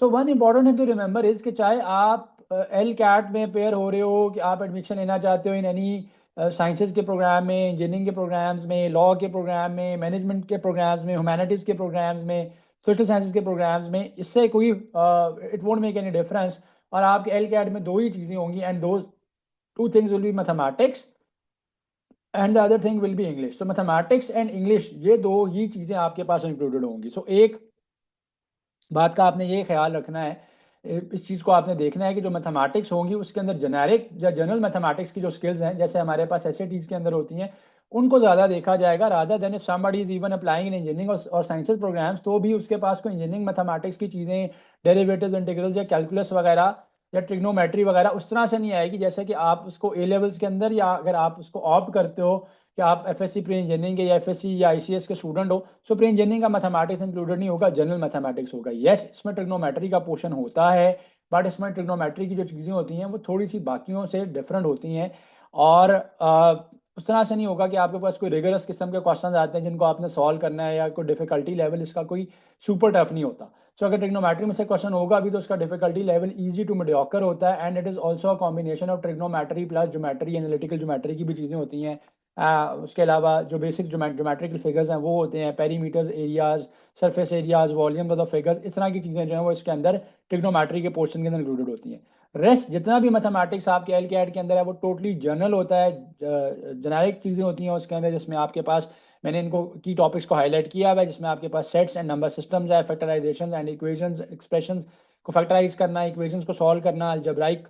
So one important thing to remember is कि चाहे आप एल कैट में पेयर हो रहे हो, कि आप एडमिशन लेना चाहते हो इन एनी साइंसेज के प्रोग्राम में, इंजीनियरिंग के प्रोग्राम्स में, लॉ के प्रोग्राम में, मैनेजमेंट के प्रोग्राम्स में, ह्यूमैनिटीज़ के प्रोग्राम्स में, सोशल साइंसेज के प्रोग्राम्स में, इससे कोई it won't make any difference. और आपके एल कैट में दो ही चीज़ें होंगी, एंड दो two things will be mathematics and the other thing will be English. तो मैथमेटिक्स एंड इंग्लिश, ये दो ही चीज़ें आपके पास इंक्लूडेड होंगी। सो एक बात का आपने ये ख्याल रखना है, इस चीज़ को आपने देखना है कि जो मैथमेटिक्स होंगी उसके अंदर जेनेरिक या जनरल मैथमेटिक्स की जो स्किल्स हैं, जैसे हमारे पास एसएटीज के अंदर होती हैं, उनको ज़्यादा देखा जाएगा rather than if somebody is even applying in engineering और साइंसेज प्रोग्राम्स, तो भी उसके पास कोई इंजीनियरिंग मैथमेटिक्स की चीज़ें, डेरिवेटिव्स, इंटीग्रल्स या कैलकुलस वगैरह या ट्रिग्नोमेट्री वगैरह उस तरह से नहीं आएगी जैसे कि आप उसको ए लेवल्स के अंदर, या अगर आप उसको ऑप्ट करते हो कि आप एफएससी प्री इंजीनियरिंग के या एफएससी या आईसीएस के स्टूडेंट हो, सो प्री इंजीनियरिंग का मैथमेटिक्स इंक्लूडेड नहीं होगा, जनरल मैथमेटिक्स होगा। यस, इसमें ट्रिग्नोमेट्री का पोर्शन होता है, बट इसमें ट्रिग्नोमेट्री की जो चीज़ें होती हैं वो थोड़ी सी बाकियों से डिफरेंट होती हैं। और उस तरह से नहीं होगा कि आपके पास कोई रिगरस किस्म के क्वेश्चन आते हैं जिनको आपने सॉल्व करना है, या कोई डिफिकल्टी लेवल इसका कोई सुपर टफ नहीं होता। सो अगर ट्रिग्नोमेट्री में से क्वेश्चन होगा भी तो उसका difficulty level easy to mediocre होता है, and it is also a combination of trigonometry plus geometry, analytical geometry की भी चीज़ें होती हैं। उसके अलावा जो बेसिक ज्योमेट्रिकल फिगर्स हैं वो होते हैं, perimeters, areas, surface areas, volume of the figures, इस तरह की चीज़ें जो हैं वो इसके अंदर ट्रिग्नोमेट्री के पोर्शन के अंदर इंक्लूडेड होती हैं। रेस्ट जितना भी मैथमेटिक्स आपके एल के एड के अंदर है वो टोटली जनरल होता है, जेनेरिक चीज़ें होती हैं उसके अंदर, जिसमें आपके पास, मैंने इनको की टॉपिक्स को हाईलाइट किया हुआ है, जिसमें आपके पास सेट्स एंड नंबर सिस्टम्स है, फैक्टराइजेशन एंड इक्वेशंस, एक्सप्रेशंस को फैक्टराइज करना, इक्वेशंस को सॉल्व करना, अलजेब्राइक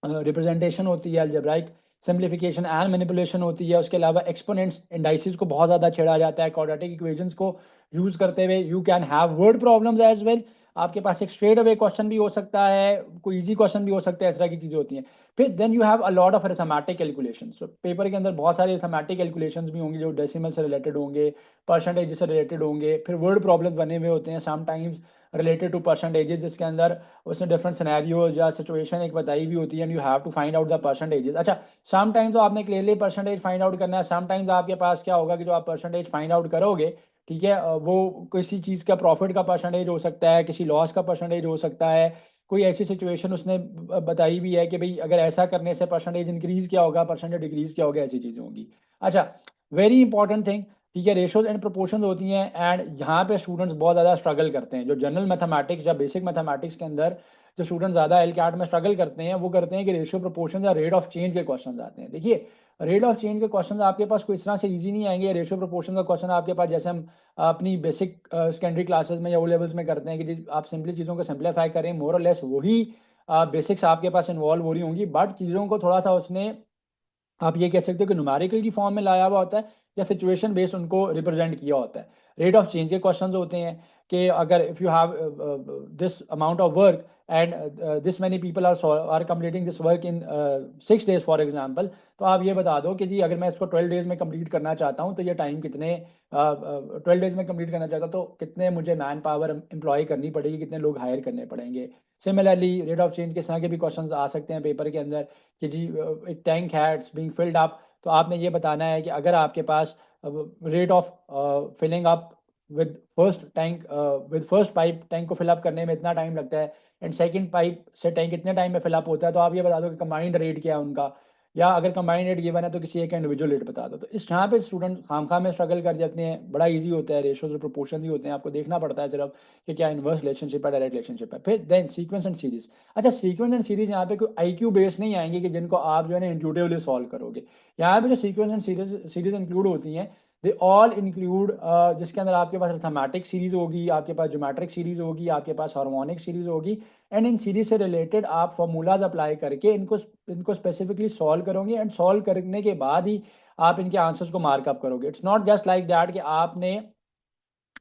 रिप्रेजेंटेशन होती है, अलजेब्राइक सिंप्लीफिकेशन एंड मैनिपुलेशन होती है। उसके अलावा एक्सपोनेंट्स, इंडाइसिस को बहुत ज़्यादा छेड़ा जाता है। क्वाड्रेटिक इक्वेशंस को यूज़ करते हुए you can have word problems as well. आपके पास एक स्ट्रेट अवे क्वेश्चन भी हो सकता है, कोई इजी क्वेश्चन भी हो सकता है, इस तरह की चीज़ें होती हैं। फिर then you have a lot of arithmetic calculation. So paper के अंदर बहुत सारे अरिथमेटिक कैलकुलेशंस भी होंगे जो डेसिमल से रिलेटेड होंगे, परसेंटेज से रिलेटेड होंगे। फिर वर्ड प्रॉब्लम्स बने हुए होते हैं समटाइम्स रिलेटेड टू परसेंटेजेस, जिसके अंदर उसने डिफरेंट सिनेरियोज या सिचुएशन एक बताई भी होती है, and you have to find out the percentages. अच्छा, सम टाइम्स तो आपने क्लियरली परसेंटेज फाइंड आउट करना है, सम टाइम्स आपके पास क्या होगा कि जो आप परसेंटेज फाइंड आउट करोगे, ठीक है, वो किसी चीज़ का प्रॉफिट का परसेंटेज हो सकता है, किसी लॉस का परसेंटेज हो सकता है। कोई ऐसी सिचुएशन उसने बताई भी है कि भाई अगर ऐसा करने से परसेंटेज इंक्रीज क्या होगा, परसेंटेज डिक्रीज क्या होगा, ऐसी चीज़ें होंगी। अच्छा, वेरी इंपॉर्टेंट थिंग, ठीक है, रेशोज एंड प्रोपोर्शंस होती हैं, एंड यहाँ पे स्टूडेंट्स बहुत ज़्यादा स्ट्रगल करते हैं। जो जनरल मैथमेटिक्स या बेसिक मैथमेटिक्स के अंदर जो स्टूडेंट ज़्यादा एल कैट में स्ट्रगल करते हैं, वो करते हैं कि रेशियो प्रोपोर्शन या रेट ऑफ चेंज के क्वेश्चन आते हैं। देखिए, रेट ऑफ चेंज के क्वेश्चन आपके पास कोई इस तरह से इजी नहीं आएंगे। रेशियो प्रोपोर्शन का क्वेश्चन आपके पास जैसे हम अपनी बेसिक सेकेंडरी क्लासेस में या ओ लेवल्स में करते हैं कि आप सिंपली चीज़ों को सिंप्लीफाई करें, मोर और लेस वही बेसिक्स आपके पास इन्वॉल्व हो रही होंगी, बट चीज़ों को थोड़ा सा उसने, आप ये कह सकते हो कि न्यूमेरिकल की फॉर्म में लाया हुआ होता है, या सिचुएशन बेस्ड उनको रिप्रेजेंट किया होता है। रेट ऑफ चेंज के क्वेश्चंस होते हैं कि अगर if you have this amount of work and this many people are completing this work in 6 days for example, तो आप ये बता दो कि जी अगर मैं इसको 12 डेज में कंप्लीट करना चाहता हूँ तो ये टाइम कितने, 12 डेज में कंप्लीट करना चाहता हूँ तो कितने मुझे मैन पावर एम्प्लॉय करनी पड़ेगी, कितने लोग हायर करने पड़ेंगे। सिमिलरली रेट ऑफ चेंज के तरह के भी क्वेश्चंस आ सकते हैं पेपर के अंदर कि जी एक टैंक है, इट्स बीइंग फिल्ड अप, तो आपने ये बताना है कि अगर आपके पास rate of filling up with first tank, with first pipe tank को फिलअप करने में इतना टाइम लगता है, एंड सेकंड पाइप से टैंक कितने टाइम में फिलअप होता है, तो आप ये बता दो कि कंबाइंड रेट क्या है उनका, या अगर कंबाइंड रेट गिवन है तो किसी एक इंडिविजुअल रेट बता दो। तो इस यहाँ पे स्टूडेंट खामखा में स्ट्रगल कर जाते हैं। बड़ा इजी होता है, रेशोज और प्रोपोर्शन ही होते हैं, आपको देखना पड़ता है सिर्फ कि क्या इनवर्स रिलेशनशिप है, डायरेक्ट रिलेशनशिप है। फिर देन सीक्वेंस एंड सीरीज। अच्छा, सीक्वेंस एंड सीरीज यहाँ पे कोई आईक्यू बेस नहीं आएंगे कि जिनको आप जो है ना इंट्यूटिवली सॉल्व करोगे। यहाँ पे जो सीक्वेंस एंड सीरीज इंक्लूड होती हैं, दे ऑल इंक्लूड, जिसके अंदर आपके पास अर्थमेटिक सीरीज होगी, आपके पास ज्योमेट्रिक सीरीज होगी, आपके पास हार्मोनिक सीरीज होगी, एंड इन सीरीज से रिलेटेड आप फॉर्मूलाज अप्लाई करके इनको इनको स्पेसिफिकली सॉल्व करोगे, एंड सॉल्व करने के बाद ही आप इनके आंसर्स को मार्कअप करोगे। It's not just like that कि आपने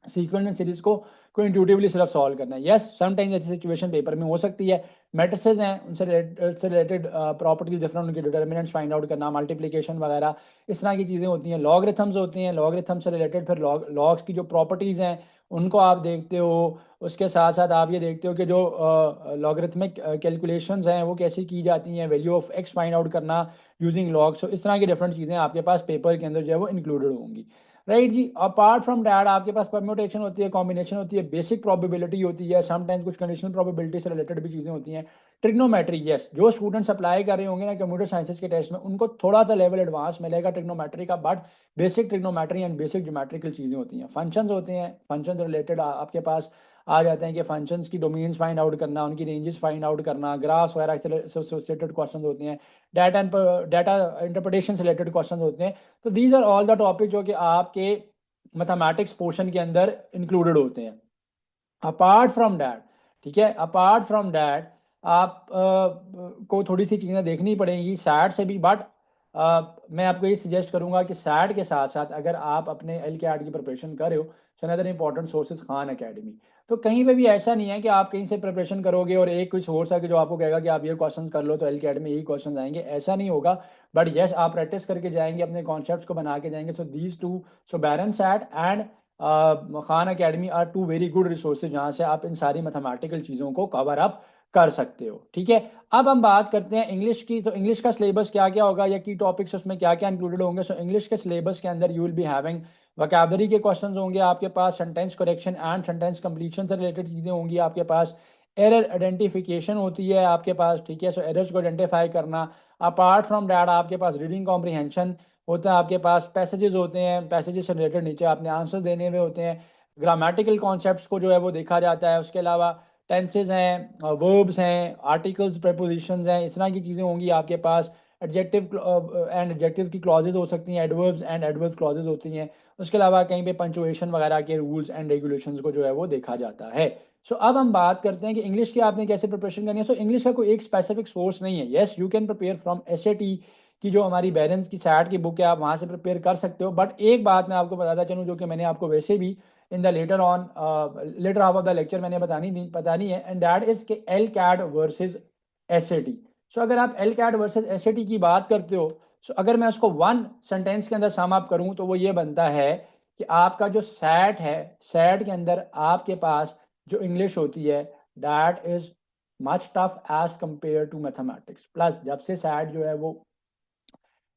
सीक्वेंस एंड सीरीज को इंट्यूटिवली सिर्फ सॉल्व करना है। यस, समटाइम्स ऐसी सिचुएशन पेपर में हो सकती है, मैट्रिसेस हैं उनसे रिलेटेड प्रॉपर्टीज डिफरेंट, उनके डिटर्मिनेंट्स फाइंड आउट करना, मल्टीप्लिकेशन वगैरह, इस तरह की चीज़ें होती हैं। लॉगरिथम्स होते हैं, लॉगरिथम से रिलेटेड फिर लॉग्स की जो प्रॉपर्टीज़ हैं उनको आप देखते हो। उसके साथ साथ आप ये देखते हो कि जो लॉगरिथमिक कैलकुलेशंस हैं वो कैसे की जाती हैं, value of x find out करना यूजिंग लॉग। सो इस तरह की डिफरेंट चीज़ें आपके पास पेपर के अंदर जो है वो इंक्लूडेड होंगी। राइट जी। अपार्ट फ्रॉम डैट आपके पास परम्यूटेशन होती है, कॉम्बिनेशन होती है, बेसिक प्रोबेबिलिटी होती है, समटाइम्स कुछ कंडीशनल प्रोबेबिलिटी से रिलेटेड भी चीज़ें होती हैं। ट्रिग्नोमेट्री, यस, जो स्टूडेंट्स अप्लाई कर रहे होंगे ना कंप्यूटर साइंसेज के टेस्ट में, उनको थोड़ा सा लेवल एडवांस मिलेगा ट्रिग्नोमेट्री का, but basic trigonometry and basic geometrical चीज़ें होती हैं। फंक्शंस होते हैं, फंक्शंस रिलेटेड आपके पास आ जाते हैं कि फंक्शंस की डोमेन्स फाइंड आउट करना, उनकी रेंजेस फाइंड आउट करना, ग्राफ्स वगैरह से एसोसिएटेड क्वेश्चन होते हैं, डाटा इंटरप्रिटेशन से रिलेटेड क्वेश्चन होते हैं। तो these are all the topic जो कि आपके मैथमेटिक्स पोर्शन के अंदर इंक्लूडेड होते हैं। अपार्ट फ्रॉम डैट, ठीक है, अपार्ट फ्रॉम डैट आप को थोड़ी सी चीज़ें देखनी पड़ेंगी सैट से भी, बट मैं आपको ये सजेस्ट करूंगा कि सैट के साथ साथ अगर आप अपने एल के आर्ट की प्रिपरेशन कर रहे हो, so another important sources Khan academy. तो कहीं पे भी ऐसा नहीं है कि आप कहीं से प्रिपरेशन करोगे और एक कोई सोर्स है कि जो आपको कहेगा कि आप ये क्वेश्चन कर लो तो एल के आर्ट में यही क्वेश्चन आएंगे, ऐसा नहीं होगा। बट यस, आप प्रैक्टिस करके जाएंगे, अपने कॉन्सेप्ट्स को बना के जाएंगे। So these two, so Barron SAT and Khan Academy are two very good resources, जहाँ से आप इन सारी मैथमेटिकल चीज़ों को कवर अप कर सकते हो। ठीक है, अब हम बात करते हैं इंग्लिश की। तो इंग्लिश का सिलेबस क्या क्या होगा या की टॉपिक्स उसमें क्या क्या इंक्लूडेड होंगे। सो इंग्लिश के सिलेबस के अंदर you will be having vocabulary के क्वेश्चंस होंगे आपके पास, sentence correction and sentence completion से रिलेटेड चीज़ें होंगी आपके पास, एरर आइडेंटिफिकेशन होती है आपके पास, ठीक है, सो एरर्स को आइडेंटिफाई करना। अपार्ट फ्रॉम डैट आपके पास रीडिंग कॉम्प्रिहेंशन होता है, आपके पास पैसेजेस होते हैं, पैसेजेस से रिलेटेड नीचे आपने आंसर देने हुए होते हैं, ग्रामेटिकल कॉन्सेप्ट्स को जो है वो देखा जाता है। उसके अलावा टेंसेज हैं, वर्ब्स हैं, आर्टिकल्स, प्रेपोजिशंस हैं, इस तरह की चीज़ें होंगी आपके पास। एडजेक्टिव एंड एडजेक्टिव की क्लॉजेज हो सकती हैं, एडवर्ब्स एंड एडवर्ब क्लॉजेज होती हैं। उसके अलावा कहीं पे पंचुएशन वगैरह के रूल्स एंड रेगुलेशंस को जो है वो देखा जाता है। सो अब हम बात करते हैं कि इंग्लिश की आपने कैसे प्रिपरेशन करनी है। सो इंग्लिश का कोई एक स्पेसिफिक सोर्स नहीं है। Yes, you can prepare from SAT की जो हमारी बैरेंस की सैट की बुक है, आप वहाँ से प्रिपेयर कर सकते हो। बट एक बात मैं आपको बताता चलूँ, जो कि मैंने आपको वैसे भी in the latter half of the lecture मैंने बतानी है, एंड दैट इज के L CAT versus SAT. So अगर आप एल कैट वर्सेज एसएटी की बात करते हो, सो अगर मैं उसको वन सेंटेंस के अंदर सम अप करूँ तो वो ये बनता है कि आपका जो सैट है, सैट के अंदर आपके पास जो इंग्लिश होती है, that is much tough as compare to mathematics. Plus जब से सैट जो है वो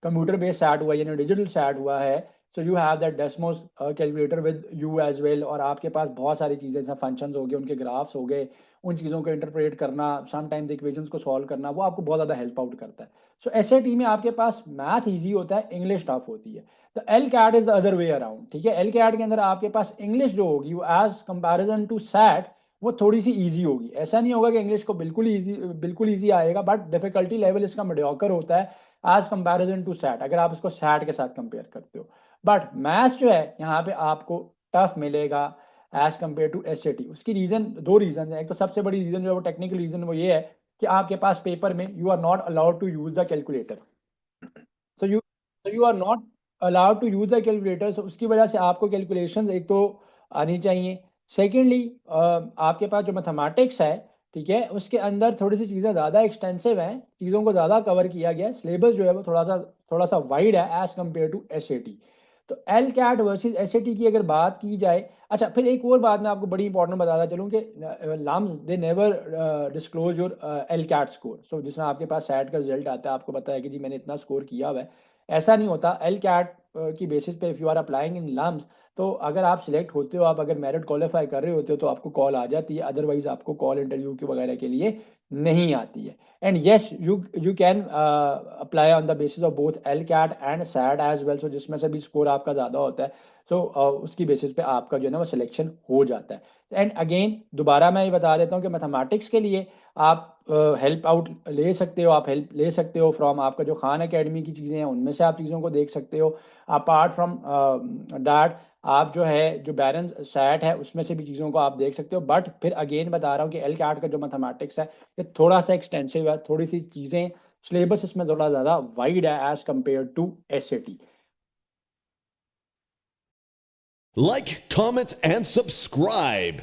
कंप्यूटर बेस्ड सैट हुआ, यानी डिजिटल सैट हुआ है, so you have that Desmos calculator with you as well, और आपके पास बहुत सारी चीज़ें जैसे फंक्शंस हो गए, उनके ग्राफ्स हो गए, उन चीज़ों को इंटरप्रेट करना, समटाइम्स इक्वेशंस को सॉल्व करना, वो आपको बहुत ज़्यादा हेल्प आउट करता है। सो एसएटी में आपके पास मैथ ईजी होता है, इंग्लिश टफ होती है। तो L cat is the other way around, ठीक है। एल कैट के अंदर आपके पास इंग्लिश जो होगी वो एज कंपैरिजन टू सैट वो थोड़ी सी ईजी होगी। ऐसा नहीं होगा कि इंग्लिश को बिल्कुल ईजी आएगा, बट डिफिकल्टी लेवल इसका मीडियोकर होता है एज कंपैरिजन टू सैट, अगर आप इसको सैट के साथ कंपेयर करते हो। बट मैथ्स जो है यहाँ पे आपको टफ मिलेगा एज कंपेयर टू एसएटी। उसकी रीजन, दो रीजन है। एक तो सबसे बड़ी रीजन जो है वो टेक्निकल रीजन वो ये है कि आपके पास पेपर में you are not allowed to use the calculator. So you are not allowed to use the calculator. So उसकी वजह से आपको कैलकुलेशन एक तो आनी चाहिए। सेकेंडली आपके पास जो मैथमेटिक्स है, ठीक है, उसके अंदर थोड़ी सी चीज़ें ज़्यादा एक्सटेंसिव हैं, चीज़ों को ज़्यादा कवर किया गया है, सिलेबस जो है वो थोड़ा सा वाइड है एज कम्पेयर टू एसएटी। तो एल कैट वर्सेज एसएटी की अगर बात की जाए, अच्छा फिर एक और बात मैं आपको बड़ी इंपॉर्टेंट बताता चलूँ कि LUMS they never disclose your L CAT score. So जिसमें आपके पास सैट का रिजल्ट आता है, आपको पता है कि जी मैंने इतना स्कोर किया हुआ है, ऐसा नहीं होता। एल कैट की बेसिस पे if you are applying in LUMS, तो अगर आप सिलेक्ट होते हो, आप अगर मेरिट क्वालिफाई कर रहे होते हो तो आपको कॉल आ जाती है, अदरवाइज आपको कॉल इंटरव्यू के वगैरह के लिए नहीं आती है। And yes, you can apply on the basis of both L CAT and SAT as well. So जिसमें से भी स्कोर आपका ज़्यादा होता है, सो उसकी बेसिस पे आपका जो है ना वो सिलेक्शन हो जाता है। एंड अगेन दोबारा मैं ये बता देता हूँ कि मैथमेटिक्स के लिए आप हेल्प आउट ले सकते हो, आप हेल्प ले सकते हो फ्रॉम आपका जो खान एकेडमी की चीज़ें हैं, उनमें से आप चीज़ों को देख सकते हो। अपार्ट फ्रॉम डैट आप जो है जो बैरन सैट है उसमें से भी चीज़ों को आप देख सकते हो। बट फिर अगेन बता रहा हूँ कि एल कैट का जो मैथमेटिक्स है ये थोड़ा सा एक्सटेंसिव है, थोड़ी सी चीज़ें, सिलेबस इसमें थोड़ा ज़्यादा वाइड है as compare to SAT. Like, comment, and subscribe.